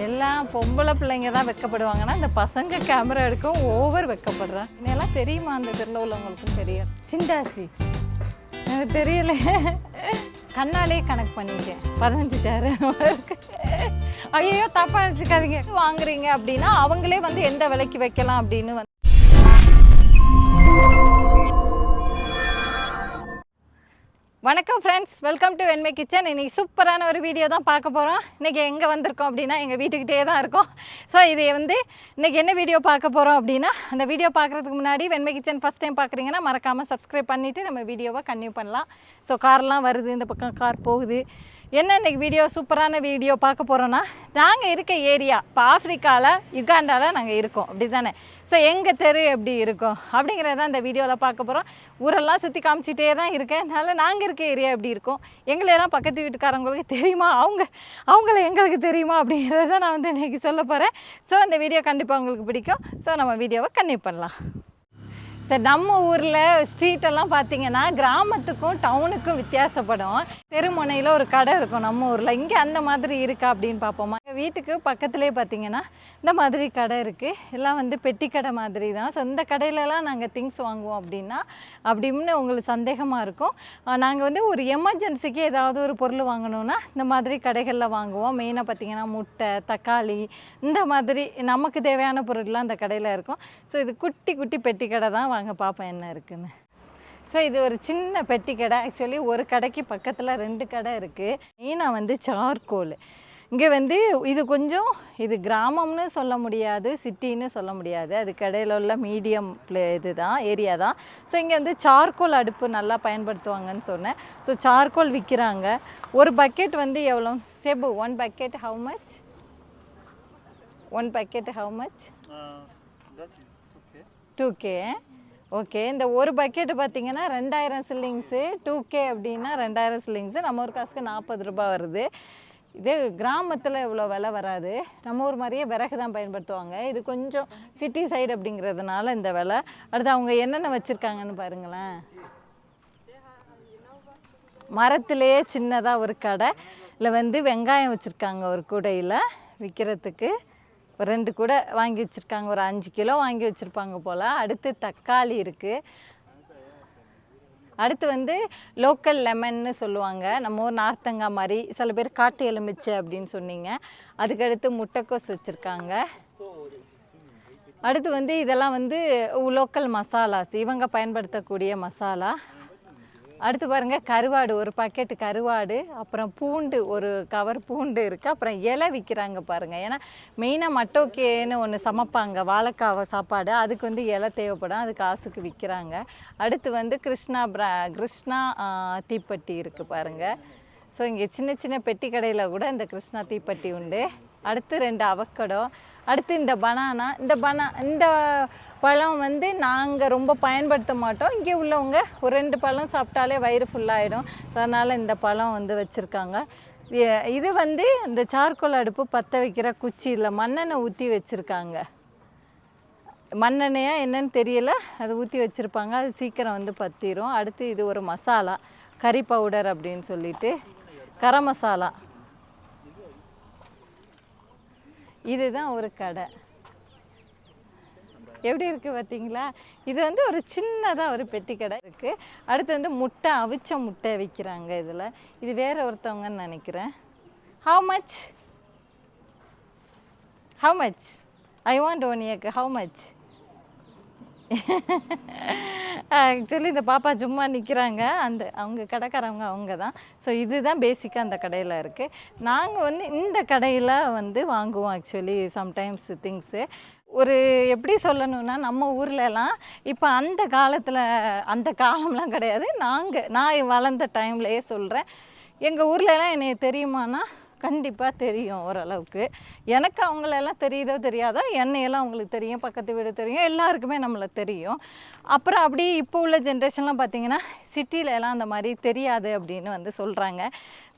எல்லாம் பொம்பளை பிள்ளைங்க தான் வெக்கப்படுவாங்கன்னா இந்த பசங்க கேமரா எடுக்கும் ஓவர் வெக்கப்படுறான். இதெல்லாம் தெரியுமா? அந்த தெருவில் உள்ளவங்களுக்கும் தெரியும். சிந்தாசி எனக்கு தெரியல, கண்ணாலே கணக்கு பண்ணிட்டேன். 15,000 ஐயோ தப்பா நினச்சிக்காதீங்க. வாங்குறீங்க அப்படின்னா அவங்களே வந்து எந்த விலைக்கு வைக்கலாம் அப்படின்னு வந்து. வணக்கம் ஃப்ரெண்ட்ஸ், வெல்கம் டு வெண்மை கிச்சன். இன்றைக்கி சூப்பரான ஒரு வீடியோ தான் பார்க்க போகிறோம். இன்றைக்கி எங்கே வந்திருக்கோம் அப்படின்னா எங்கள் வீட்டுக்கிட்டே தான் இருக்கோம். ஸோ இது வந்து இன்றைக்கி என்ன வீடியோ பார்க்க போகிறோம் அப்படின்னா, அந்த வீடியோ பார்க்குறதுக்கு முன்னாடி வெண்மை கிச்சன் ஃபஸ்ட் டைம் பார்க்குறீங்கன்னா மறக்காமல் சப்ஸ்கிரைப் பண்ணிவிட்டு நம்ம வீடியோவை கன்டினியூ பண்ணலாம். ஸோ கார்லாம் வருது, இந்த பக்கம் கார் போகுது. என்ன இன்றைக்கி வீடியோ சூப்பரான வீடியோ பார்க்க போகிறோன்னா, நாங்கள் இருக்க ஏரியா இப்போ ஆஃப்ரிக்காவில் யுகாண்டாவில் நாங்கள் இருக்கோம், அப்படி தானே. ஸோ எங்கள் தெரு எப்படி இருக்கும் அப்படிங்கிறதான் இந்த வீடியோவில் பார்க்க போகிறோம். ஊரெல்லாம் சுற்றி காமிச்சிட்டே தான் இருக்கேன். அதனால் நாங்கள் இருக்க ஏரியா எப்படி இருக்கும், எங்களெல்லாம் பக்கத்து வீட்டுக்காரங்களுக்கு தெரியுமா, அவங்கள எங்களுக்கு தெரியுமா அப்படிங்கிறத நான் வந்து இன்றைக்கி சொல்ல போகிறேன். ஸோ அந்த வீடியோ கண்டிப்பாக உங்களுக்கு பிடிக்கும். ஸோ நம்ம வீடியோவை கன்டினியூ பண்ணலாம். சார், நம்ம ஊரில் ஸ்ட்ரீட்டெல்லாம் பார்த்தீங்கன்னா கிராமத்துக்கும் டவுனுக்கும் வித்தியாசப்படும். தெருமுனையில் ஒரு கடை இருக்கும் நம்ம ஊரில். இங்கே அந்த மாதிரி இருக்கா அப்படின்னு பார்ப்போமா? எங்கள் வீட்டுக்கு பக்கத்துலேயே பார்த்தீங்கன்னா இந்த மாதிரி கடை இருக்குது. எல்லாம் வந்து பெட்டி கடை மாதிரி தான். ஸோ இந்த கடையிலலாம் நாங்கள் திங்ஸ் வாங்குவோம் அப்படின்னா அப்படின்னு உங்களுக்கு சந்தேகமாக இருக்கும். நாங்கள் வந்து ஒரு எமர்ஜென்சிக்கு ஏதாவது ஒரு பொருள் வாங்கணுன்னா இந்த மாதிரி கடைகளில் வாங்குவோம். மெயினாக பார்த்தீங்கன்னா முட்டை, தக்காளி, இந்த மாதிரி நமக்கு தேவையான பொருட்கள்லாம் அந்த கடையில் இருக்கும். ஸோ இது குட்டி குட்டி பெட்டி கடை தான். வாங்க பார்ப்போம் என்ன இருக்குன்னு. ஸோ இது ஒரு சின்ன பெட்டி கடை. ஆக்சுவலி ஒரு கடைக்கு பக்கத்தில் 2 கடை இருக்குது. மெயினாக வந்து சார்கோல். இங்கே வந்து இது கொஞ்சம் இது கிராமம்னு சொல்ல முடியாது, சிட்டின்னு சொல்ல முடியாது. அது கடையில் உள்ள மீடியம் இது தான், ஏரியா தான். ஸோ இங்கே வந்து சார்கோல் அடுப்பு நல்லா பயன்படுத்துவாங்கன்னு சொன்னேன். ஸோ சார்கோல் விற்கிறாங்க. ஒரு பக்கெட் வந்து எவ்வளோ சேபு? 1 bucket how much? 1 bucket how much? 2K. Okay. இந்த ஒரு பக்கெட்டு பார்த்தீங்கன்னா 2000 சில்லிங்ஸு. 2K அப்படின்னா 2000 சில்லிங்ஸு. நம்ம ஒரு காசுக்கு 40 ரூபாய் வருது. இது கிராமத்தில் இவ்வளோ விலை வராது. நம்ம ஊர் மாதிரியே விறகு தான் பயன்படுத்துவாங்க. இது கொஞ்சம் சிட்டி சைடு அப்படிங்கிறதுனால இந்த விலை. அடுத்து அவங்க என்னென்ன வச்சுருக்காங்கன்னு பாருங்களேன். மரத்துலேயே சின்னதாக ஒரு கடை. இல்லை வந்து வெங்காயம் வச்சுருக்காங்க ஒரு கூடையில் விற்கிறதுக்கு. ஒரு 2 கூட வாங்கி வச்சுருக்காங்க. ஒரு 5 கிலோ வாங்கி வச்சுருப்பாங்க போல். அடுத்து தக்காளி இருக்குது. அடுத்து வந்து லோக்கல் லெமன்னு சொல்லுவாங்க. நம்ம ஊர் நார்த்தங்காய் மாதிரி, சில பேர் காட்டு எலுமிச்சை அப்படின்னு சொன்னீங்க. அதுக்கடுத்து முட்டைக்கோஸ் வச்சுருக்காங்க. அடுத்து வந்து இதெல்லாம் வந்து லோக்கல் மசாலாஸ், இவங்க பயன்படுத்தக்கூடிய மசாலா. அடுத்து பாருங்கள் கருவாடு, ஒரு பாக்கெட்டு கருவாடு. அப்புறம் பூண்டு, ஒரு கவர் பூண்டு இருக்குது. அப்புறம் இலை விற்கிறாங்க பாருங்கள். ஏன்னா மெயினாக மட்டோக்கேன்னு ஒன்று சமைப்பாங்க, வாழைக்காவை சாப்பாடு. அதுக்கு வந்து இலை தேவைப்படும், அது காசுக்கு விற்கிறாங்க. அடுத்து வந்து கிருஷ்ணா தீப்பெட்டி இருக்குது பாருங்கள். ஸோ இங்கே சின்ன சின்ன பெட்டி கடையில் கூட இந்த கிருஷ்ணா தீப்பெட்டி உண்டு. அடுத்து 2 அவக்கடோ. அடுத்து இந்த பனானா. இந்த பழம் வந்து நாங்கள் ரொம்ப பயன்படுத்த மாட்டோம். இங்கே உள்ளவங்க ஒரு 2 பழம் சாப்பிட்டாலே வயிறு ஃபுல்லாகிடும். ஸோ அதனால் இந்த பழம் வந்து வச்சுருக்காங்க. இது வந்து இந்த சார்கோல் அடுப்பு பற்ற வைக்கிற குச்சி. இல்லை மண்ணெண்ணெய் ஊற்றி வச்சுருக்காங்க. மண்ணெண்ணெயா என்னன்னு தெரியல, அதை ஊற்றி வச்சுருப்பாங்க. அது சீக்கிரம் வந்து பற்றிடும். அடுத்து இது ஒரு மசாலா, கறி பவுடர் அப்படின்னு சொல்லிட்டு, கரம் மசாலா. இதுதான் ஒரு கடை. எப்படி இருக்குது பார்த்தீங்களா? இது வந்து ஒரு சின்னதாக ஒரு பெட்டி கடை இருக்குது. அடுத்து வந்து முட்டை, அவிச்ச முட்டை விற்கிறாங்க இதில். இது வேறு ஒருத்தவங்கன்னு நினைக்கிறேன். How much? I want 1 egg. How much? Actually இந்த பாப்பா சும்மா நிற்கிறாங்க. அவங்க கடைக்காரவங்க அவங்க தான். ஸோ இதுதான் பேசிக்காக அந்த கடையில் இருக்குது. நாங்கள் வந்து இந்த கடையில் வந்து வாங்குவோம் ஆக்சுவலி சம்டைம்ஸ் திங்ஸு. ஒரு எப்படி சொல்லணுன்னா, நம்ம ஊர்லலாம் இப்போ அந்த காலத்தில், அந்த காலம்லாம் கிடையாது, நான் வளர்ந்த டைம்லையே சொல்கிறேன். எங்கள் ஊர்லலாம் என்னை தெரியுமானா கண்டிப்பாக தெரியும் ஓரளவுக்கு. எனக்கு அவங்களெல்லாம் தெரியுதோ தெரியாதோ, என்னையெல்லாம் அவங்களுக்கு தெரியும், பக்கத்து வீடு தெரியும், எல்லாருக்குமே நம்மளை தெரியும். அப்புறம் அப்படி இப்போ உள்ள ஜென்ரேஷன்லாம் பார்த்திங்கன்னா சிட்டிலலாம் அந்த மாதிரி தெரியாது அப்படின்னு வந்து சொல்கிறாங்க.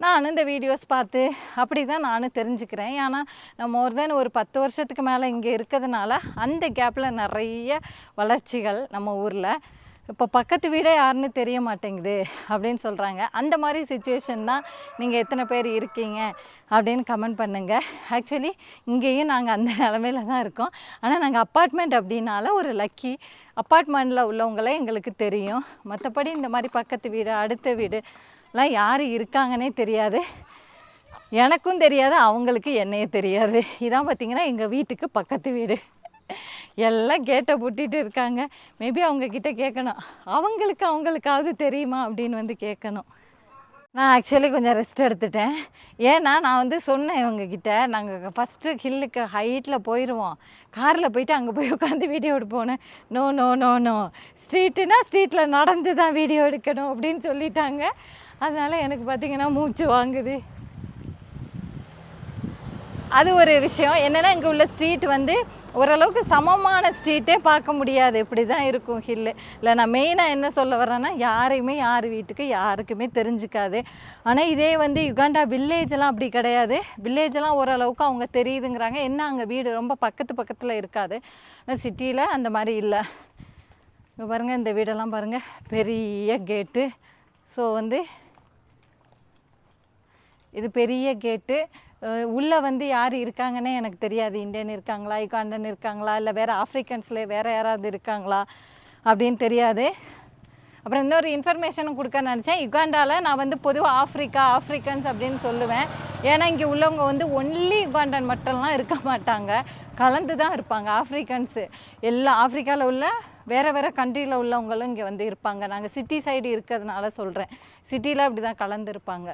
நானும் இந்த வீடியோஸ் பார்த்து அப்படி தான் நானும் தெரிஞ்சுக்கிறேன். ஏன்னா நான் மோர் தென் ஒரு 10 வருஷத்துக்கு மேலே இங்கே இருக்கிறதுனால அந்த கேப்பில் நிறைய வளர்ச்சிகள் நம்ம ஊரில். இப்போ பக்கத்து வீடே யாருன்னு தெரிய மாட்டேங்குது அப்படின்னு சொல்கிறாங்க. அந்த மாதிரி சுச்சுவேஷன் தான் நீங்கள் எத்தனை பேர் இருக்கீங்க அப்படின்னு கமெண்ட் பண்ணுங்கள். ஆக்சுவலி இங்கேயும் நாங்கள் அந்த நிலமையில தான் இருக்கோம். ஆனால் நாங்கள் அப்பார்ட்மெண்ட் அப்படின்னால ஒரு லக்கி. அப்பார்ட்மெண்ட்டில் உள்ளவங்களே எங்களுக்கு தெரியும். மற்றபடி இந்த மாதிரி பக்கத்து வீடு அடுத்த வீடுலாம் யார் இருக்காங்கன்னே தெரியாது. எனக்கும் தெரியாது, அவங்களுக்கு என்னையே தெரியாது. இதான் பார்த்திங்கன்னா எங்கள் வீட்டுக்கு பக்கத்து வீடு. எல்லாம் கேட்டை பூட்டிகிட்டு இருக்காங்க. மேபி அவங்கக்கிட்ட கேட்கணும், அவங்களுக்காவது தெரியுமா அப்படின்னு வந்து கேட்கணும். நான் ஆக்சுவலி கொஞ்சம் ரெஸ்ட் எடுத்துட்டேன். ஏன்னா நான் வந்து சொன்னேன் இவங்கக்கிட்ட, நாங்கள் ஃபஸ்ட்டு ஹில்லுக்கு ஹைட்டில் போயிடுவோம், காரில் போயிட்டு அங்கே போய் உட்காந்து வீடியோ எடுப்போன்னு. நோ நோ நோ நோ, ஸ்ட்ரீட்டுனா ஸ்ட்ரீட்டில் நடந்து தான் வீடியோ எடுக்கணும் அப்படின்னு சொல்லிட்டாங்க. அதனால் எனக்கு பார்த்திங்கன்னா மூச்சு வாங்குது. அது ஒரு விஷயம் என்னென்னா, இங்கே உள்ள ஸ்ட்ரீட் வந்து ஓரளவுக்கு சமமான ஸ்ட்ரீட்டே பார்க்க முடியாது, இப்படி தான் இருக்கும் ஹில்லு. இல்லை நான் மெயினாக என்ன சொல்ல வரேன்னா, யாரையுமே யார் வீட்டுக்கு யாருக்குமே தெரிஞ்சுக்காது. ஆனால் இதே வந்து யுகாண்டா வில்லேஜெல்லாம் அப்படி கிடையாது. வில்லேஜெல்லாம் ஓரளவுக்கு அவங்க தெரியுதுங்கிறாங்க. என்ன அங்கே வீடு ரொம்ப பக்கத்தில் இருக்காது. ஆனால் சிட்டியில் அந்த மாதிரி இல்லை. இங்கே பாருங்கள், இந்த வீடெல்லாம் பாருங்கள், பெரிய கேட்டு. ஸோ வந்து இது பெரிய கேட்டு. உள்ளே வந்து யார் இருக்காங்கன்னே எனக்கு தெரியாது. இந்தியன் இருக்காங்களா, யுகாண்டன் இருக்காங்களா, இல்லை வேறு ஆஃப்ரிக்கன்ஸில் வேறு யாராவது இருக்காங்களா அப்படின்னு தெரியாது. அப்புறம் இன்னொரு இன்ஃபர்மேஷனும் கொடுக்க நினச்சேன். யுகாண்டாவில் நான் வந்து பொதுவாக ஆஃப்ரிக்கன்ஸ் அப்படின்னு சொல்லுவேன். ஏன்னா இங்கே உள்ளவங்க வந்து ஒன்லி யுகாண்டன் மட்டும்லாம் இருக்க மாட்டாங்க, கலந்து தான் இருப்பாங்க. ஆஃப்ரிக்கன்ஸு எல்லா ஆஃப்ரிக்காவில் உள்ள வேறு கண்ட்ரியில் உள்ளவங்களும் இங்கே வந்து இருப்பாங்க. நாங்கள் சிட்டி சைடு இருக்கிறதுனால சொல்கிறேன். சிட்டியில் அப்படி தான் கலந்துருப்பாங்க.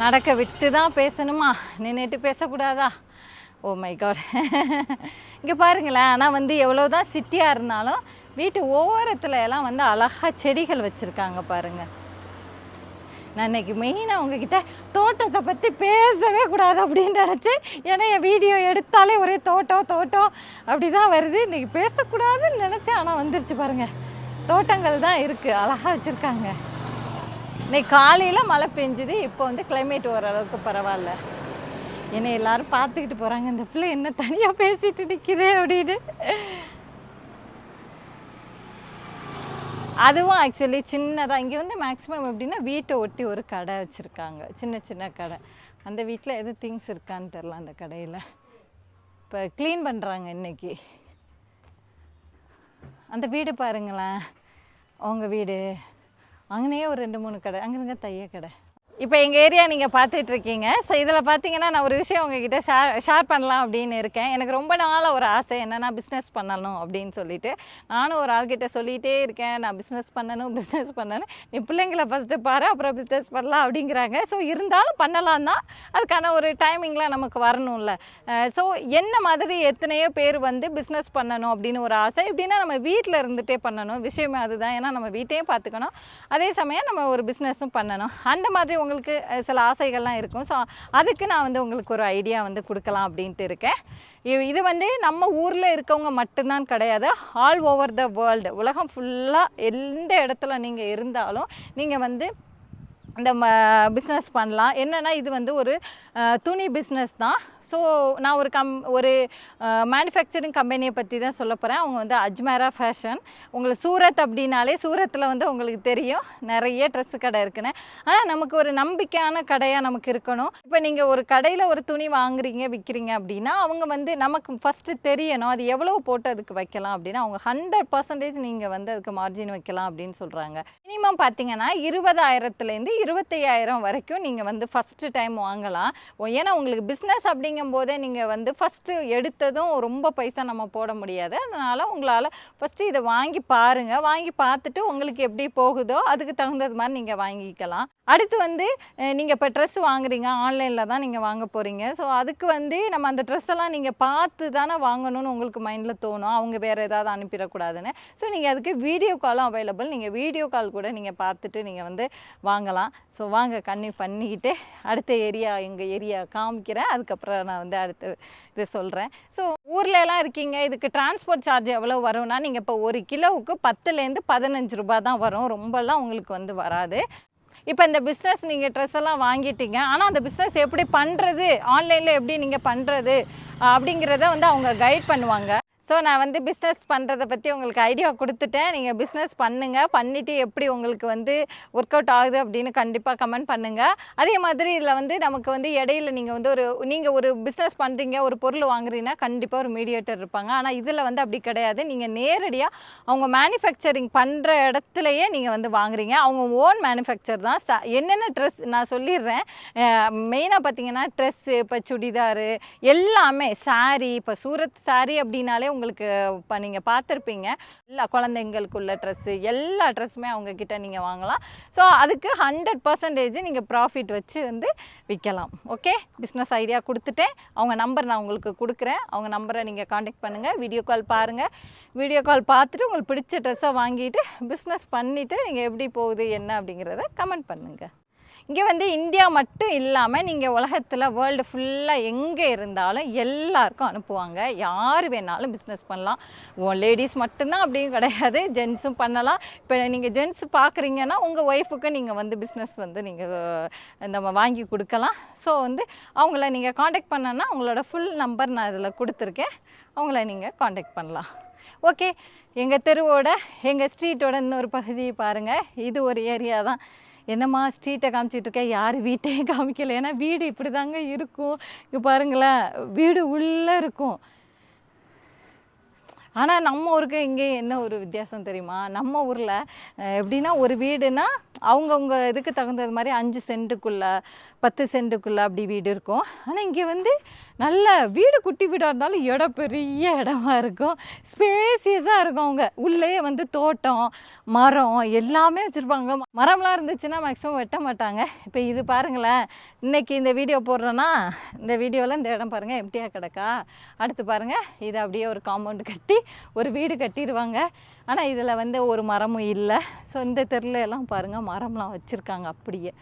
நடக்க விட்டு தான் பேசணுமா, நின்றுட்டு பேசக்கூடாதா? Oh my God. இங்கே பாருங்களேன், ஆனால் வந்து எவ்வளோ தான் சிட்டியாக இருந்தாலும் வீட்டு ஓரத்தில் எல்லாம் வந்து அழகாக செடிகள் வச்சுருக்காங்க பாருங்கள். நான் இன்றைக்கி மெயினாக உங்ககிட்ட தோட்டத்தை பற்றி பேசவே கூடாது அப்படின்னு நினச்சேன். ஏன்னா என் வீடியோ எடுத்தாலே ஒரே தோட்டம் அப்படி தான் வருது. இன்றைக்கி பேசக்கூடாதுன்னு நினச்சேன், ஆனால் வந்துருச்சு பாருங்கள். தோட்டங்கள் தான் இருக்குது, அழகாக வச்சுருக்காங்க. இன்னைக்கு காலையில் மழை பெஞ்சுது. இப்போ வந்து கிளைமேட் ஓரளவுக்கு பரவாயில்ல. என்னை எல்லோரும் பார்த்துக்கிட்டு போகிறாங்க, இந்த பிள்ளை என்ன தனியாக பேசிட்டு நிற்கிது அப்படின்னு. அதுவும் ஆக்சுவலி சின்னதாக இங்கே வந்து மேக்ஸிமம் எப்படின்னா வீட்டை ஒட்டி ஒரு கடை வச்சுருக்காங்க, சின்ன கடை. அந்த வீட்டில் எது திங்ஸ் இருக்கான்னு தெரில. அந்த கடையில் இப்போ க்ளீன் பண்ணுறாங்க இன்றைக்கி. அந்த வீடு பாருங்களேன், அவங்க வீடு. அங்கேயே ஒரு 2-3 கடை, அங்கே தைய கடை. இப்போ எங்கள் ஏரியா நீங்கள் பார்த்துட்ருக்கீங்க. ஸோ இதில் பார்த்தீங்கன்னா நான் ஒரு விஷயம் உங்ககிட்ட ஷேர் பண்ணலாம் அப்படின்னு இருக்கேன். எனக்கு ரொம்ப நாளாக ஒரு ஆசை, என்னென்னா பிஸ்னஸ் பண்ணணும் அப்படின்னு சொல்லிட்டு. நானும் ஒரு ஆள்கிட்ட சொல்லிகிட்டே இருக்கேன், நான் பிஸ்னஸ் பண்ணணும். நீ பிள்ளைங்களை ஃபஸ்ட்டு பாரு, அப்புறம் பிஸ்னஸ் பண்ணலாம் அப்படிங்கிறாங்க. ஸோ இருந்தாலும் பண்ணலாம் தான், அதுக்கான ஒரு டைமிங்லாம் நமக்கு வரணும்ல. ஸோ என்ன மாதிரி எத்தனையோ பேர் வந்து பிஸ்னஸ் பண்ணணும் அப்படின்னு ஒரு ஆசை. எப்படின்னா நம்ம வீட்டில் இருந்துகிட்டே பண்ணணும், விஷயமே அதுதான். ஏன்னா நம்ம வீட்டையும் பார்த்துக்கணும், அதே சமயம் நம்ம ஒரு பிஸ்னஸும் பண்ணணும். அந்த மாதிரி உங்களுக்கு சில ஆசைகள்லாம் இருக்கும். ஸோ அதுக்கு நான் வந்து உங்களுக்கு ஒரு ஐடியா வந்து கொடுக்கலாம் அப்படின்ட்டு இருக்கேன். இது வந்து நம்ம ஊரில் இருக்கவங்க மட்டும்தான் கிடையாது, ஆல் ஓவர் த வேர்ல்டு, உலகம் ஃபுல்லாக எந்த இடத்துல நீங்கள் இருந்தாலும் நீங்கள் வந்து இந்த பிஸ்னஸ் பண்ணலாம். என்னென்னா இது வந்து ஒரு துணி பிஸ்னஸ் தான். ஸோ நான் ஒரு மேனுஃபேக்சரிங் கம்பெனியை பற்றி தான் சொல்ல போகிறேன். அவங்க வந்து அஜ்மேரா ஃபேஷன். உங்களுக்கு சூரத் அப்படின்னாலே, சூரத்தில் வந்து உங்களுக்கு தெரியும் நிறைய ட்ரெஸ்ஸு கடை இருக்குன்னு. ஆனால் நமக்கு ஒரு நம்பிக்கையான கடையாக நமக்கு இருக்கணும். இப்போ நீங்கள் ஒரு கடையில் ஒரு துணி வாங்குறீங்க விற்கிறீங்க அப்படின்னா அவங்க வந்து நமக்கு ஃபஸ்ட்டு தெரியணும் அது எவ்வளோ போட்டு அதுக்கு வைக்கலாம் அப்படின்னா. அவங்க 100% நீங்கள் வந்து அதுக்கு மார்ஜின் வைக்கலாம் அப்படின்னு சொல்கிறாங்க. மினிமம் பார்த்தீங்கன்னா 20,000லேருந்து 25,000 வரைக்கும் நீங்கள் வந்து ஃபஸ்ட்டு டைம் வாங்கலாம். ஏன்னா உங்களுக்கு பிஸ்னஸ் அப்படிங்க போதே நீங்கள் வந்து ஃபஸ்ட்டு எடுத்ததும் ரொம்ப பைசா நம்ம போட முடியாது. அதனால் உங்களால் ஃபஸ்ட்டு இதை வாங்கி பாருங்கள். வாங்கி பார்த்துட்டு உங்களுக்கு எப்படி போகுதோ அதுக்கு தகுந்தது மாதிரி நீங்கள் வாங்கிக்கலாம். அடுத்து வந்து நீங்கள் இப்போ ட்ரெஸ் வாங்குறீங்க, ஆன்லைனில் தான் நீங்கள் வாங்க போகிறீங்க. ஸோ அதுக்கு வந்து நம்ம அந்த ட்ரெஸ்ஸெல்லாம் நீங்கள் பார்த்து தானே வாங்கணும்னு உங்களுக்கு மைண்டில் தோணும், அவங்க வேறு ஏதாவது அனுப்பிடக்கூடாதுன்னு. ஸோ நீங்கள் அதுக்கு வீடியோ காலும் அவைலபிள். நீங்கள் வீடியோ கால் கூட நீங்கள் பார்த்துட்டு நீங்கள் வந்து வாங்கலாம். ஸோ வாங்க கன்னியூ பண்ணிக்கிட்டு அடுத்த ஏரியா எங்கள் ஏரியா காமிக்கிறேன். அதுக்கப்புறம் நான் வந்து அடுத்து இது சொல்கிறேன். ஸோ ஊர்லலாம் இருக்கீங்க, இதுக்கு டிரான்ஸ்போர்ட் சார்ஜ் எவ்வளோ வரும்னா, நீங்கள் இப்போ 1 கிலோவுக்கு 10லேருந்து 15 ரூபாய் தான் வரும். ரொம்பலாம் உங்களுக்கு வந்து வராது. இப்போ இந்த பிஸ்னஸ் நீங்கள் ட்ரெஸ் எல்லாம் வாங்கிட்டீங்க, ஆனால் அந்த பிஸ்னஸ் எப்படி பண்ணுறது, ஆன்லைனில் எப்படி நீங்கள் பண்ணுறது அப்படிங்கிறத வந்து அவங்க கைட் பண்ணுவாங்க. ஸோ நான் வந்து பிஸ்னஸ் பண்ணுறதை பற்றி உங்களுக்கு ஐடியா கொடுத்துட்டேன். நீங்கள் பிஸ்னஸ் பண்ணுங்கள், பண்ணிவிட்டு எப்படி உங்களுக்கு வந்து ஒர்க் அவுட் ஆகுது அப்படின்னு கண்டிப்பாக கமெண்ட் பண்ணுங்கள். அதே மாதிரி இதில் வந்து நமக்கு வந்து இடையில நீங்கள் ஒரு பிஸ்னஸ் பண்ணுறீங்க, ஒரு பொருள் வாங்குறீங்கன்னா கண்டிப்பாக ஒரு மீடியேட்டர் இருப்பாங்க. ஆனால் இதில் வந்து அப்படி கிடையாது. நீங்கள் நேரடியாக அவங்க மேனுஃபேக்சரிங் பண்ணுற இடத்துலையே நீங்கள் வந்து வாங்குறீங்க. அவங்க ஓன் மேனுஃபேக்சர் தான். என்னென்ன ட்ரெஸ் நான் சொல்லிடுறேன். மெயினாக பார்த்தீங்கன்னா ட்ரெஸ்ஸு, இப்போ சுடிதாரு எல்லாமே, சாரீ, இப்போ சூரத் சாரீ அப்படின்னாலே உங்களுக்கு இப்போ நீங்கள் பார்த்துருப்பீங்க. எல்லா குழந்தைங்களுக்குள்ள ட்ரெஸ்ஸு எல்லா ட்ரெஸ்ஸுமே அவங்கக்கிட்ட நீங்கள் வாங்கலாம். ஸோ அதுக்கு 100% நீங்கள் ப்ராஃபிட் வச்சு வந்து விற்கலாம். ஓகே, பிஸ்னஸ் ஐடியா கொடுத்துட்டேன். அவங்க நம்பர் நான் உங்களுக்கு கொடுக்குறேன். அவங்க நம்பரை நீங்கள் காண்டாக்ட் பண்ணுங்கள். வீடியோ கால் பாருங்கள். வீடியோ கால் பார்த்துட்டு உங்களுக்கு பிடிச்ச ட்ரெஸ்ஸை வாங்கிட்டு பிஸ்னஸ் பண்ணிவிட்டு நீங்கள் எப்படி போகுது என்ன அப்படிங்கிறத கமெண்ட் பண்ணுங்கள். இங்கே வந்து இந்தியா மட்டும் இல்லாமல் நீங்கள் உலகத்தில் வேர்ல்டு ஃபுல்லாக எங்கே இருந்தாலும் எல்லாருக்கும் அனுப்புவாங்க. யார் வேணாலும் பிஸ்னஸ் பண்ணலாம். லேடிஸ் மட்டும்தான் அப்படியும் கிடையாது, ஜென்ஸும் பண்ணலாம். இப்போ நீங்கள் ஜென்ஸ் பார்க்குறீங்கன்னா உங்கள் ஒய்ஃபுக்கு நீங்கள் வந்து பிஸ்னஸ் வந்து நீங்கள் நம்ம வாங்கி கொடுக்கலாம். ஸோ வந்து அவங்கள நீங்கள் காண்டாக்ட் பண்ணனா அவங்களோட ஃபுல் நம்பர் நான் இதில் கொடுத்துருக்கேன். அவங்கள நீங்கள் காண்டாக்ட் பண்ணலாம். ஓகே, எங்கள் தெருவோட எங்கள் ஸ்ட்ரீட்டோட இன்னொரு பகுதியை பாருங்கள். இது ஒரு ஏரியா தான். என்னம்மா ஸ்ட்ரீட்டை காமிச்சிட்ருக்கேன், யார் வீட்டையும் காமிக்கலை. ஏன்னா வீடு இப்படி தாங்க இருக்கும். இங்கே பாருங்களேன், வீடு உள்ளே இருக்கும். ஆனால் நம்ம ஊருக்கு இங்கே என்ன ஒரு வித்தியாசம் தெரியுமா? நம்ம ஊரில் எப்படின்னா ஒரு வீடுனா அவங்கவுங்க இதுக்கு தகுந்தது மாதிரி 5 சென்ட்டுக்குள்ளே 10 சென்ட்டுக்குள்ளே அப்படி வீடு இருக்கும். ஆனால் இங்கே வந்து நல்ல வீடு, குட்டி வீடாக இருந்தாலும் இடம் பெரிய இடமா இருக்கும், ஸ்பேசியஸாக இருக்கும். அவங்க உள்ளே வந்து தோட்டம், மரம் எல்லாமே வச்சுருப்பாங்க. மரம்லாம் இருந்துச்சுன்னா மேக்ஸிமம் வெட்ட மாட்டாங்க. இப்போ இது பாருங்களேன், இன்றைக்கி இந்த வீடியோ போடுறேன்னா இந்த வீடியோவில் இந்த இடம் பாருங்கள் எம்டியாக கிடக்கா. அடுத்து பாருங்கள், இது அப்படியே ஒரு காம்பவுண்டு கட்டி ஒரு வீடு கட்டிடுவாங்க. ஆனால் இதில் வந்து ஒரு மரமும் இல்லை. ஸோ இந்த தெருல எல்லாம் பாருங்கள் மரம்லாம் வச்சுருக்காங்க அப்படியே.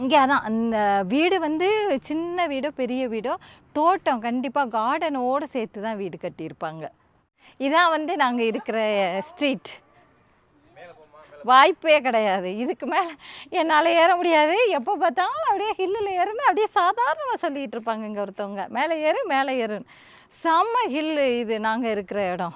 இங்கே அதான் அந்த வீடு வந்து சின்ன வீடோ பெரிய வீடோ தோட்டம் கண்டிப்பாக கார்டனோடு சேர்த்து தான் வீடு கட்டியிருப்பாங்க. இதான் வந்து நாங்கள் இருக்கிற ஸ்ட்ரீட். வாய்ப்பே கிடையாது. இதுக்கு மேலே என்னால் ஏற முடியாது. எப்போ பார்த்தாலும் அப்படியே ஹில்லில் ஏறுன்னு அப்படியே சாதாரணமாக சொல்லிகிட்டு இருப்பாங்க இங்கே ஒருத்தவங்க. மேலே ஏறுன்னு செம்ம ஹில்லு இது நாங்கள் இருக்கிற இடம்.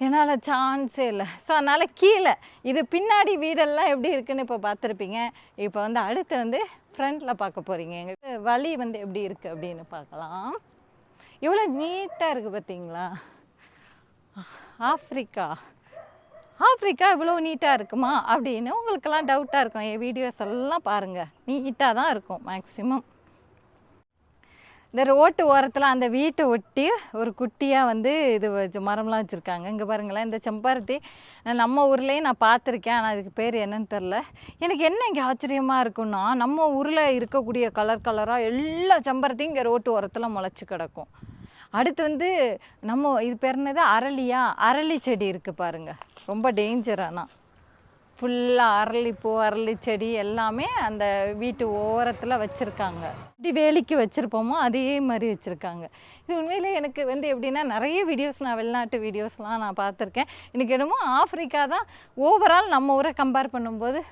என்னால் சான்ஸே இல்லை. ஸோ அதனால் கீழே இது பின்னாடி வீடெல்லாம் எப்படி இருக்குதுன்னு இப்போ பார்த்துருப்பீங்க. இப்போ வந்து அடுத்து வந்து ஃப்ரண்ட்டில் பார்க்க போகிறீங்க. எங்கள் வழி வந்து எப்படி இருக்குது அப்படின்னு பார்க்கலாம். இவ்வளோ நீட்டாக இருக்குது பார்த்தீங்களா? ஆஃப்ரிக்கா இவ்வளோ நீட்டாக இருக்குமா அப்படின்னு உங்களுக்கெல்லாம் டவுட்டாக இருக்கும். என் வீடியோஸ் எல்லாம் பாருங்கள், நீட்டாக தான் இருக்கும் மேக்ஸிமம். இந்த ரோட்டு ஓரத்தில் அந்த வீட்டை ஒட்டி ஒரு குட்டியாக வந்து இது மரம்லாம் வச்சுருக்காங்க. இங்கே பாருங்களேன், இந்த செம்பருத்தி நம்ம ஊர்லேயும் நான் பார்த்துருக்கேன். ஆனால் அதுக்கு பேர் என்னன்னு தெரில. எனக்கு என்ன இங்கே ஆச்சரியமாக இருக்குன்னா, நம்ம ஊரில் இருக்கக்கூடிய கலராக எல்லா செம்பருத்தியும் இங்கே ரோட்டு ஓரத்தில் முளைச்சி கிடக்கும். அடுத்து வந்து நம்ம இது பேர் என்னது, அரளி செடி இருக்குது பாருங்கள். ரொம்ப டேஞ்சரானா ஃபுல்லாக அரளிப்பூ, அரளி செடி எல்லாமே அந்த வீட்டு ஓரத்தில் வச்சுருக்காங்க. இப்படி வேலிக்கு வச்சுருப்போமோ அதே மாதிரி வச்சுருக்காங்க. இது உண்மையிலே எனக்கு வந்து எப்படின்னா நிறைய வீடியோஸ் நான் வெளிநாட்டு வீடியோஸ்லாம் நான் பார்த்துருக்கேன். எனக்கு என்னமோ ஆஃப்ரிக்கா தான் ஓவரால் நம்ம ஊரை கம்பேர் பண்ணும்போது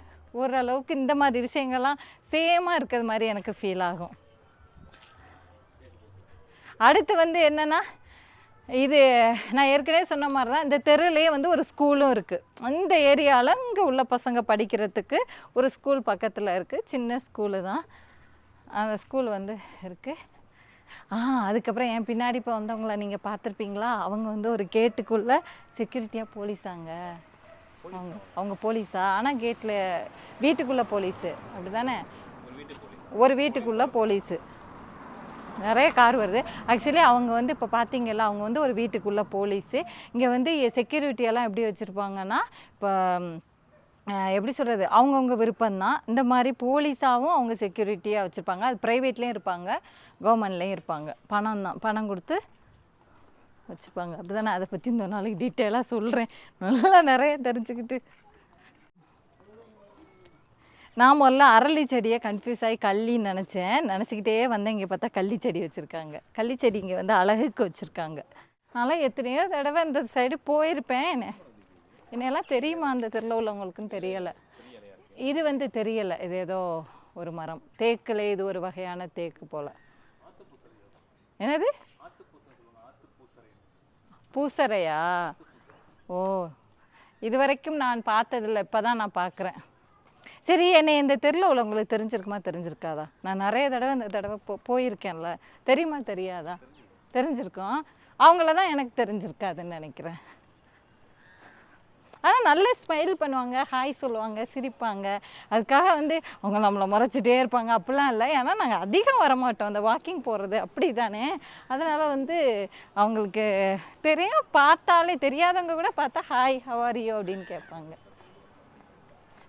ஓரளவுக்கு இந்த மாதிரி விஷயங்கள்லாம் சேமாக இருக்கிறது மாதிரி எனக்கு ஃபீல் ஆகும். அடுத்து வந்து என்னென்னா, இது நான் ஏற்கனவே சொன்ன மாதிரி தான் இந்த தெருவிலே வந்து ஒரு ஸ்கூலும் இருக்குது. அந்த ஏரியாவில் இங்கே உள்ள பசங்க படிக்கிறதுக்கு ஒரு ஸ்கூல் பக்கத்தில் இருக்குது. சின்ன ஸ்கூலு தான். அந்த ஸ்கூல் வந்து இருக்குது. அதுக்கப்புறம் என் பின்னாடி இப்போ வந்தவங்கள நீங்கள் பார்த்துருப்பீங்களா? அவங்க வந்து ஒரு கேட்டுக்குள்ளே செக்யூரிட்டியாக போலீஸாங்க. அவங்க போலீஸா? ஆனால் கேட்டில் வீட்டுக்குள்ளே போலீஸு அப்படி தானே? ஒரு வீட்டுக்குள்ளே போலீஸு. நிறைய கார் வருது. ஆக்சுவலி அவங்க வந்து இப்போ பார்த்தீங்கல்ல, அவங்க வந்து ஒரு வீட்டுக்குள்ளே போலீஸு. இங்கே வந்து செக்யூரிட்டியெல்லாம் எப்படி வச்சுருப்பாங்கன்னா, இப்போ எப்படி சொல்கிறது, அவங்கவுங்க விருப்பம்தான். இந்த மாதிரி போலீஸாகவும் அவங்க செக்யூரிட்டியாக வச்சுருப்பாங்க. அது ப்ரைவேட்லேயும் இருப்பாங்க, கவர்மெண்ட்லேயும் இருப்பாங்க. பணம் கொடுத்து வச்சுப்பாங்க. அப்படி தானே? அதை பற்றி இந்த நாளைக்கு டீட்டெயிலாக சொல்கிறேன், நல்லா நிறைய தெரிஞ்சுக்கிட்டு. நான் முதல்ல அரளி செடியை கன்ஃபியூஸ் ஆகி கள்ளின்னு நினச்சிக்கிட்டே வந்தேன். இங்கே பார்த்தா கள்ளி செடி வச்சுருக்காங்க. கள்ளி செடி இங்கே வந்து அழகுக்கு வச்சுருக்காங்க. அதனால் எத்தனையோ தடவை இந்த சைடு போயிருப்பேன். என்னையெல்லாம் தெரியுமா அந்த தெருவில் உள்ளவங்களுக்குன்னு தெரியலை. இது வந்து தெரியலை. இது ஏதோ ஒரு மரம், தேக்கில் இது ஒரு வகையான தேக்கு போல். என்னது பூசறையா? ஓ, இது வரைக்கும் நான் பார்த்ததில்லை, இப்போ தான் நான் பார்க்குறேன். சரி, என்னை இந்த தெருவில் உள்ளவங்களுக்கு தெரிஞ்சிருக்குமா தெரிஞ்சிருக்காதா? நான் நிறைய தடவை இந்த தடவை போயிருக்கேன்ல, தெரியுமா தெரியாதா? தெரிஞ்சிருக்கோம். அவங்கள தான் எனக்கு தெரிஞ்சிருக்காதுன்னு நினைக்கிறேன். ஆனால் நல்ல ஸ்மைல் பண்ணுவாங்க, ஹாய் சொல்லுவாங்க, சிரிப்பாங்க. அதுக்காக வந்து அவங்க நம்மளை முறைச்சிட்டே இருப்பாங்க அப்படிலாம் இல்லை. ஏன்னா நாங்கள் அதிகம் வரமாட்டோம், அந்த வாக்கிங் போகிறது அப்படி தானே. அதனால் வந்து அவங்களுக்கு தெரியும், பார்த்தாலே தெரியாதவங்க கூட பார்த்தா ஹாய் ஹவாரியோ அப்படின்னு கேட்பாங்க.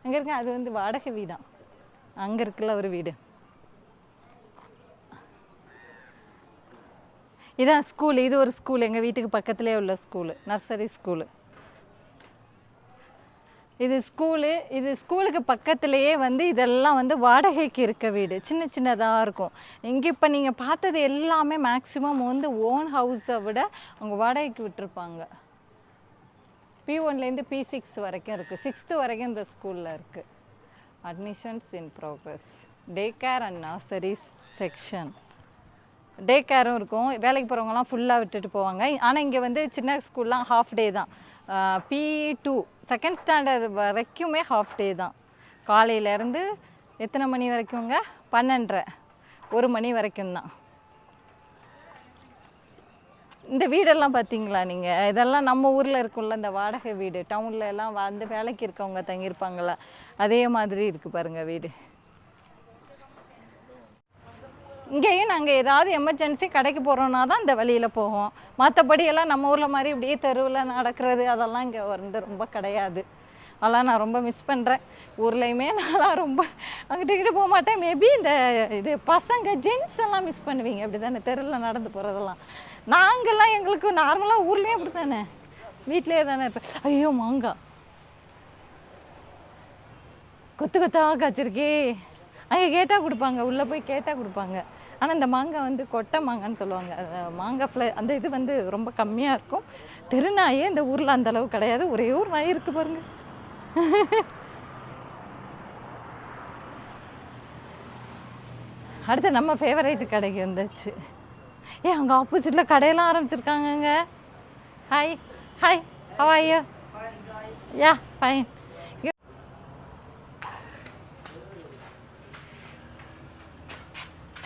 அங்கே இருக்க அது வந்து வாடகை வீடாம். அங்கே இருக்குல்ல ஒரு வீடு, இதான் ஸ்கூல். இது ஒரு ஸ்கூல், எங்கள் வீட்டுக்கு பக்கத்துலேயே உள்ள ஸ்கூலு, நர்சரி ஸ்கூலு. இது ஸ்கூலு. இது ஸ்கூலுக்கு பக்கத்துலேயே வந்து இதெல்லாம் வந்து வாடகைக்கு இருக்க வீடு, சின்ன சின்னதாக இருக்கும். இங்கே இப்போ நீங்கள் பார்த்தது எல்லாமே மேக்ஸிமம் வந்து ஓன் ஹவுஸை விட அவங்க வாடகைக்கு விட்டுருப்பாங்க. P1லேருந்து P6 வரைக்கும் இருக்குது, 6th வரைக்கும் இந்த ஸ்கூலில் இருக்குது. Admissions in progress. Day care and nurseries section. Day கேரும் இருக்கும், வேலைக்கு போகிறவங்கலாம் ஃபுல்லாக விட்டுட்டு போவாங்க. ஆனால் இங்கே வந்து சின்ன ஸ்கூல்லாம் ஹாஃப் டே தான். P2 செகண்ட் ஸ்டாண்டர்ட் வரைக்குமே ஹாஃப் டே தான். காலையிலேருந்து எத்தனை மணி வரைக்குங்க? 12:30 1 மணி வரைக்கும் தான். இந்த வீடெல்லாம் பார்த்தீங்களா நீங்கள்? இதெல்லாம் நம்ம ஊரில் இருக்கும்ல இந்த வாடகை வீடு, டவுனில் எல்லாம் வந்து வேலைக்கு இருக்கவங்க தங்கியிருப்பாங்களா, அதே மாதிரி இருக்குது பாருங்கள் வீடு. இங்கேயும் நாங்கள் ஏதாவது எமர்ஜென்சி கடைக்கு போகிறோன்னா தான் இந்த வழியில் போவோம். மற்றபடியெல்லாம் நம்ம ஊரில் மாதிரி இப்படியே தெருவில் நடக்கிறது அதெல்லாம் இங்கே வந்து ரொம்ப கிடையாது. அதெல்லாம் நான் ரொம்ப மிஸ் பண்ணுறேன். ஊர்லேயுமே நான்லாம் ரொம்ப அங்கிட்ட போக மாட்டேன். மேபி இந்த இது பசங்க ஜென்ஸ் எல்லாம் மிஸ் பண்ணுவீங்க அப்படி தானே, தெருவில் நடந்து போகிறதெல்லாம். நாங்கள்லாம் எங்களுக்கு நார்மலாக ஊர்லேயே அப்படி தானே, வீட்டிலே தானே இருப்பேன். ஐயோ மாங்காய் கொத்து கொத்தாக காய்ச்சிருக்கே. அங்கே கேட்டால் கொடுப்பாங்க, உள்ளே போய் கேட்டால் கொடுப்பாங்க. ஆனால் இந்த மாங்காய் வந்து கொட்டை மாங்கான்னு சொல்லுவாங்க. மாங்காய் அந்த இது வந்து ரொம்ப கம்மியாக இருக்கும். தெருநாயே இந்த ஊரில் அந்தளவு கிடையாது. ஒரே ஒரு நாய் இருக்குது பாருங்கள். அடுத்து நம்ம ஃபேவரைட் கடைக்கு வந்துச்சு. அங்கே ஆப்போசிட்டில் கடையெல்லாம் ஆரம்பிச்சிருக்காங்கங்க. Hi hi, how are you? Ya fine.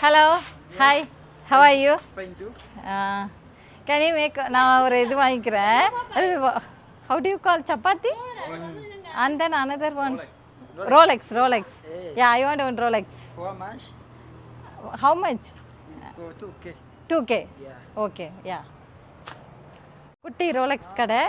Hello hi, how are you? Can you make? நான் ஒரு இது வாங்கிக்கிறேன். அது how do you call? Chapati and then another one rolex. Rolex, ya I want one rolex. How much? 2K. Okay, ya. குட்டி rolex கடை.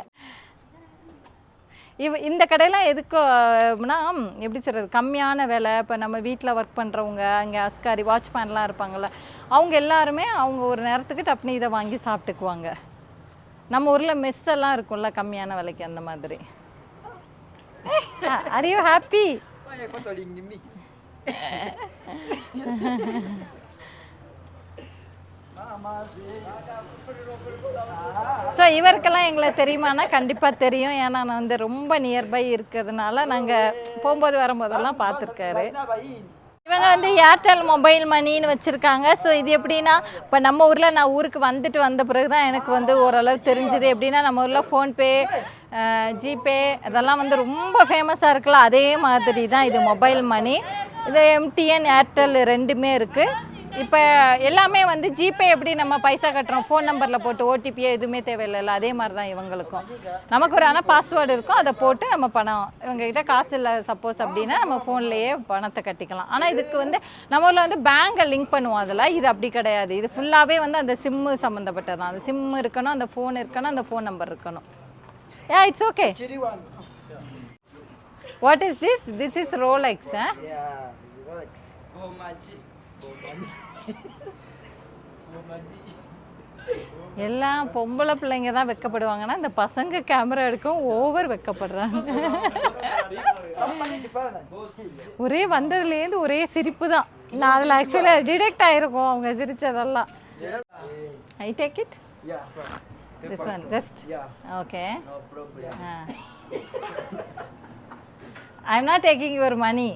இந்த கடையெல்லாம் எதுக்குன்னா எப்படி சொல்கிறது, கம்மியான விலை. இப்போ நம்ம வீட்டில் ஒர்க் பண்ணுறவங்க, அங்கே அஸ்காரி வாட்ச்மேன்லாம் இருப்பாங்கள்ல, அவங்க எல்லாருமே அவங்க ஒரு நேரத்துக்கு டப்புனு இதை வாங்கி சாப்பிட்டுக்குவாங்க. நம்ம ஊரில் மெஸ் எல்லாம் இருக்கும்ல கம்மியான விலைக்கு, அந்த மாதிரி. Are you happy? ஸோ இவருக்கெல்லாம் எங்களை தெரியுமானா கண்டிப்பாக தெரியும். ஏன்னா நான் வந்து ரொம்ப நியர்பை இருக்கிறதுனால நாங்கள் போகும்போது வரும்போதெல்லாம் பார்த்துருக்காரு. இவங்க வந்து ஏர்டெல் மொபைல் மணின்னு வச்சுருக்காங்க. ஸோ இது எப்படின்னா, இப்போ நம்ம ஊரில் நான் ஊருக்கு வந்துட்டு வந்த பிறகு தான் எனக்கு வந்து ஓரளவு தெரிஞ்சுது. எப்படின்னா நம்ம ஊரில் ஃபோன்பே, ஜிபே இதெல்லாம் வந்து ரொம்ப ஃபேமஸாக இருக்குல்ல, அதே மாதிரி தான் இது மொபைல் மணி. இது எம்டிஎன், ஏர்டெல் ரெண்டுமே இருக்குது. இப்போ எல்லாமே வந்து ஜிபே எப்படி நம்ம பைசா கட்டுறோம், ஃபோன் நம்பரில் போட்டு ஓடிபியே எதுவுமே தேவையில்லை, அதே மாதிரி தான் இவங்களுக்கும். நமக்கு ஒரு ஆனால் பாஸ்வேர்டு இருக்கும், அதை போட்டு நம்ம பணம், இவங்ககிட்ட காசு இல்லை சப்போஸ் அப்படின்னா நம்ம ஃபோன்லேயே பணத்தை கட்டிக்கலாம். ஆனால் இதுக்கு வந்து நம்ம ஊரில் வந்து பேங்கை லிங்க் பண்ணுவோம், அதில் இது அப்படி கிடையாது. இது ஃபுல்லாகவே வந்து அந்த சிம்மு சம்மந்தப்பட்டது தான். அந்த சிம்மு இருக்கணும், அந்த ஃபோன் இருக்கணும், அந்த ஃபோன் நம்பர் இருக்கணும். Ya, it's okay. What is this? This is rolex. எல்லாம் பொம்பளை பிள்ளைங்க தான் வெக்கப்படுவாங்கன்னா, இந்த பசங்க கேமரா எடுக்கும் ஓவர் வெக்கப்படுறாங்க. ஒரே வந்ததுலேருந்து ஒரே சிரிப்பு தான். நான் அதில் ஆக்சுவலாக டிடெக்ட் ஆகிருக்கும் அவங்க சிரிச்சதெல்லாம். I take it. This one, just? Okay. No problem. I'm not taking your money.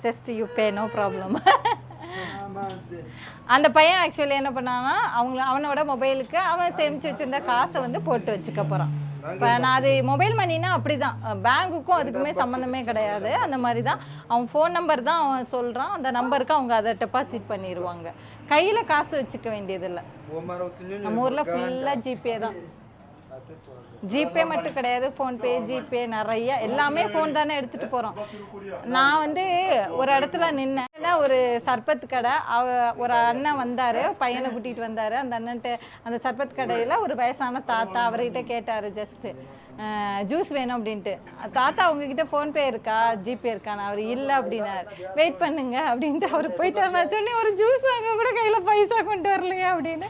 Just you pay, no problem. அந்த பையன் ஆக்சுவலி என்ன பண்ணான்னா அவனோட மொபைலுக்கு அவன் சேமித்து வச்சுருந்த காசை வந்து போட்டு வச்சுக்க போகிறான். இப்போ நான் அது மொபைல் மணினா அப்படி தான், பேங்குக்கும் அதுக்குமே சம்மந்தமே கிடையாது. அந்த மாதிரி தான் அவன் ஃபோன் நம்பர் தான் அவன் சொல்கிறான், அந்த நம்பருக்கு அவங்க அதை டெபாசிட் பண்ணிடுவாங்க. கையில் காசு வச்சுக்க வேண்டியதில்லை. நம்ம ஊரில் ஃபுல்லாக ஜிபே தான். ஜிபே மட்டும் கிடையாது, ஃபோன்பே, ஜிபே நிறைய எல்லாமே ஃபோன் தானே எடுத்துகிட்டு போகிறோம். நான் வந்து ஒரு இடத்துல நின்னேன், ஒரு சர்பத்து கடை. ஒரு அண்ணன் வந்தார், பையனை கூட்டிகிட்டு வந்தார். அந்த அண்ணன்ட்டு அந்த சர்பத் கடையில் ஒரு வயசான தாத்தா, அவர்கிட்ட கேட்டார் ஜஸ்ட்டு ஜூஸ் வேணும் அப்படின்ட்டு. தாத்தா உங்ககிட்ட ஃபோன்பே இருக்கா, ஜிபே இருக்கான்னு. அவர் இல்லை அப்படின்னார். வெயிட் பண்ணுங்க அப்படின்ட்டு அவர் போயிட்டார். நான் சொன்னேன் ஒரு ஜூஸ் வாங்க கூட கையில் பைசா கொண்டு வரலையே அப்படின்னு.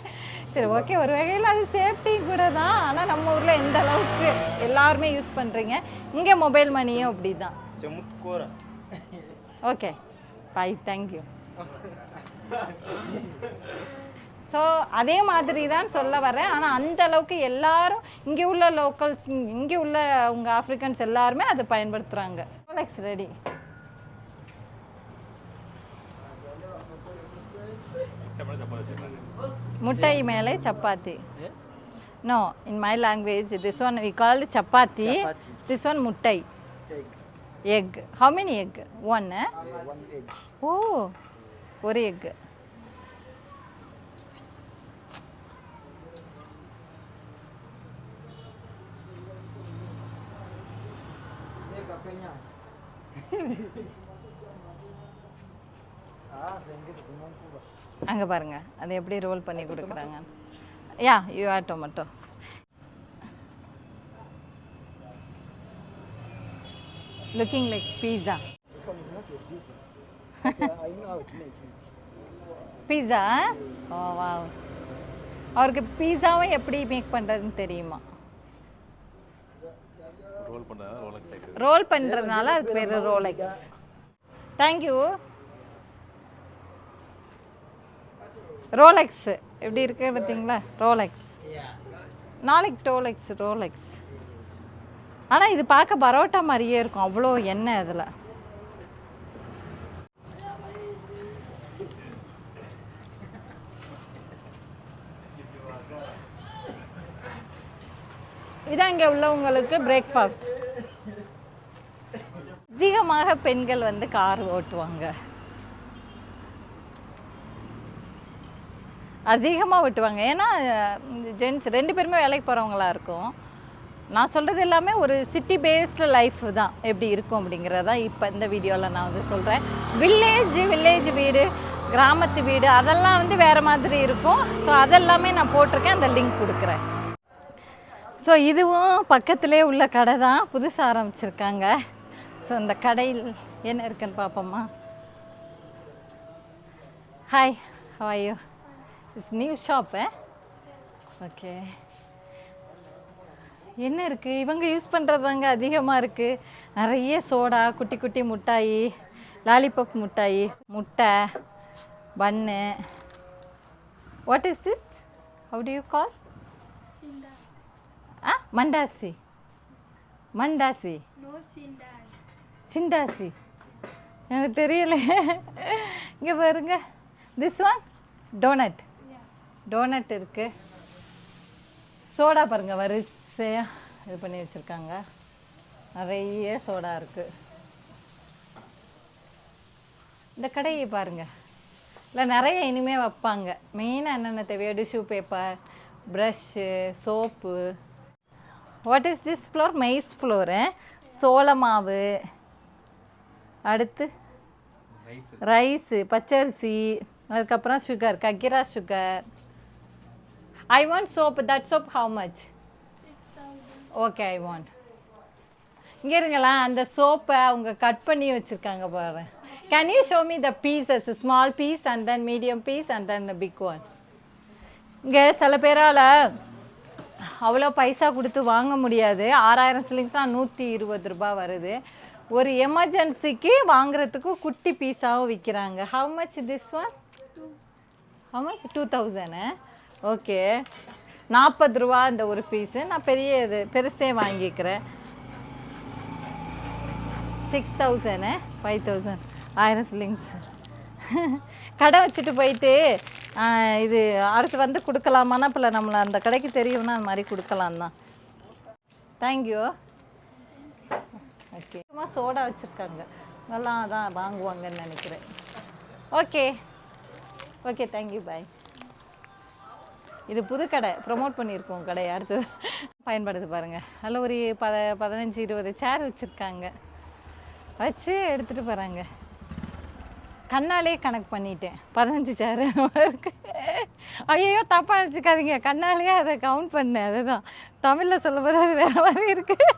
சரி ஓகே, ஒரு வகையில் அது சேஃப்டி கூட தான். ஆனால் நம்ம ஊரில் எந்த அளவுக்கு எல்லாருமே யூஸ் பண்ணுறீங்க. இங்கே மொபைல் மணியும் அப்படி தான். Okay bye, thank you. ஸோ அதே மாதிரி தான் சொல்ல வரேன். ஆனால் அந்த அளவுக்கு எல்லாரும் இங்கே உள்ள லோக்கல்ஸ், இங்கே உள்ள உங்கள் ஆஃப்ரிக்கன்ஸ் எல்லாருமே அதை பயன்படுத்துகிறாங்க. Rolex ready. முட்டை மேலே chapati. No, in my language, this one we call chapati. This one muttai. Egg. How many egg? One, eh? One egg. Oh, one egg. அங்கே பாருங்க அதை எப்படி ரோல் பண்ணி கொடுக்குறாங்க. Ya, you are tomato. Looking like pizza. Pizza? Oh wow. அவருக்கு பீஸாவை எப்படி make பண்ணுறதுன்னு தெரியுமா? ரோல் பண்ணுறதுனால அதுக்கு பேர் ரோலெக்ஸ். தேங்க்யூ. ரோலெக்ஸ் எப்படி இருக்கு பார்த்தீங்களா? ரோலெக்ஸ். நாளைக்கு டோலெக்ஸ், ரோலெக்ஸ். ஆனால் இது பார்க்க பரோட்டா மாதிரியே இருக்கும், அவ்வளோ எண்ணெய் அதில். இதான் இங்கே உள்ளவங்களுக்கு பிரேக்ஃபாஸ்ட். அதிகமாக பெண்கள் வந்து கார் ஓட்டுவாங்க, அதிகமாக ஓட்டுவாங்க. ஏன்னா ஜென்ட்ஸ் 2 பேருமே வேலைக்கு போகிறவங்களா இருக்கும். நான் சொல்கிறது எல்லாமே ஒரு சிட்டி பேஸ்டு லைஃப் தான், எப்படி இருக்கும் அப்படிங்கிறதான் இப்போ இந்த வீடியோவில் நான் வந்து சொல்கிறேன். வில்லேஜ் வீடு, கிராமத்து வீடு அதெல்லாம் வந்து வேறு மாதிரி இருக்கும். ஸோ அதெல்லாமே நான் போட்டிருக்கேன், அந்த லிங்க் கொடுக்குறேன். ஸோ இதுவும் பக்கத்திலே உள்ள கடை தான், புதுசாக ஆரம்பிச்சிருக்காங்க. ஸோ அந்த கடையில் என்ன இருக்குன்னு பார்ப்போம்மா. Hi, how are you? It's new shop. Okay, என்ன இருக்குது? இவங்க யூஸ் பண்ணுறதாங்க அதிகமாக இருக்குது. நிறைய சோடா, குட்டி குட்டி மிட்டாயி, லாலிபப் மிட்டாயி, முட்டை, bun. What is this? How do you call? Mandazi. Mandazi, சிண்டாசி, எனக்கு தெரியல. இங்கே பாருங்க, திஸ் ஒன் டோனட். டோனட் இருக்குது. சோடா பாருங்கள், வரிசையாக இது பண்ணி வச்சுருக்காங்க. நிறைய சோடா இருக்குது. இந்த கடையை பாருங்கள், இல்லை நிறைய இனிமேல் வைப்பாங்க. மெயினாக என்னென்ன தேவையோ, tissue paper, brush, soap. What is this flour? Maize flour, சோள மாவு, அடுத்து ரைஸு, பச்சரிசி, அதுக்கப்புறம் சுகர், கக்கிரா sugar. I want soap. That soap how much? Okay, I want. இங்கே இருங்களா, அந்த சோப்பை அவங்க கட் பண்ணி வச்சுருக்காங்க பாரு. Can you show me the pieces? Small piece and then medium piece and then the big one. இங்கே சில பேரால் அவ்வளோ பைசா கொடுத்து வாங்க முடியாது. 6000 சில்லிங்ஸ்னால் 120 ரூபா வருது. ஒரு எமர்ஜென்சிக்கு வாங்குறதுக்கு குட்டி பீஸாகவும் விற்கிறாங்க. How much this one? How much? 2000. Okay, 40 ரூபா இந்த ஒரு பீஸு. நான் பெருசே வாங்கிக்கிறேன். 6000, 5000, 1000 சில்லிங்ஸ். கடை வச்சுட்டு போயிட்டு இது அடுத்து வந்து கொடுக்கலாமான்னா இப்போ நம்மளை அந்த கடைக்கு தெரியும்னா அந்த மாதிரி கொடுக்கலாம் தான். தேங்க்யூ. ஓகே, சும்மா சோடா வச்சுருக்காங்க, நல்லா தான் வாங்குவாங்கன்னு நினைக்கிறேன். ஓகே ஓகே, தேங்க்யூ, பாய். இது புது கடை, ப்ரொமோட் பண்ணியிருக்கோம் கடையை. அடுத்தது பயன்படுது பாருங்கள். அதில் ஒரு 15-20 சேர் வச்சுருக்காங்க, வச்சு எடுத்துகிட்டு போகிறாங்க. கண்ணாலே கணக்கு பண்ணிட்டேன், 15 சேர் இருக்கு. ஐயோ தப்பாக நினச்சிக்காதீங்க, கண்ணாலே அதை கவுண்ட் பண்ணேன். அதுதான் தமிழில் சொல்லும்போது அது வேறு மாதிரி இருக்குது.